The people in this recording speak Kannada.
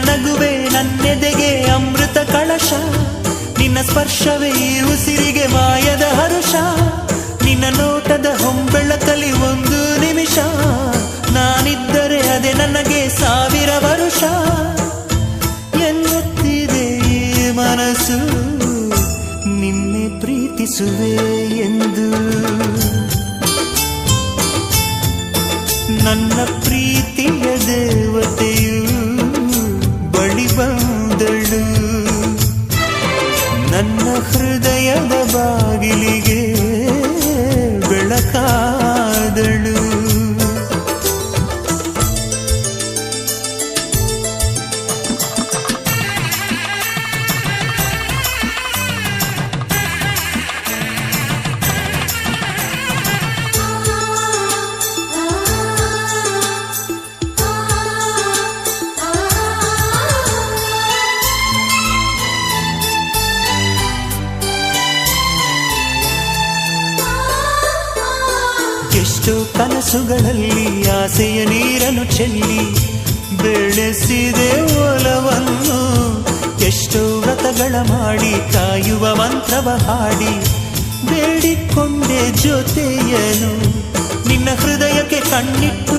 ನಗುವೆ ನನ್ನೆದೆಗೆ ಅಮೃತ ಕಳಶ, ನಿನ್ನ ಸ್ಪರ್ಶವೇ ಈ ಉಸಿರಿಗೆ ಮಾಯದ ಹರುಷ, ನಿನ್ನ ನೋಟದ ಹೊಂಬೆಳಕಲಿ ಒಂದು ನಿಮಿಷ, ನಾನಿದ್ದರೆ ಅದೇ ನನಗೆ 1000 ವರುಷ. ಎನ್ನುತ್ತಿದೆ ಈ ಮನಸ್ಸು ನಿನ್ನೆ ಪ್ರೀತಿಸುವೆ ಎಂದು. ನನ್ನ ಪ್ರೀತಿಯ ದೇವತೆಯು ಬಳಿ ಬಂದಳು, ನನ್ನ ಹೃದಯದ ಬಾಗಿಲಿಗೆ ಬೆಳಕಾದಳು. ಎಷ್ಟೋ ಕನಸುಗಳಲ್ಲಿ ಆಸೆಯ ನೀರನ್ನು ಚೆಲ್ಲಿ ಬೆಳೆಸಿದೆ ಒಲವನ್ನು, ಎಷ್ಟೋ ವ್ರತಗಳ ಮಾಡಿ ಕಾಯುವ ಮಂತ್ರವ ಹಾಡಿ ಬೇಡಿಕೊಂಡೆ ಜೊತೆಯನು, ನಿನ್ನ ಹೃದಯಕ್ಕೆ ಕಣ್ಣಿಟ್ಟು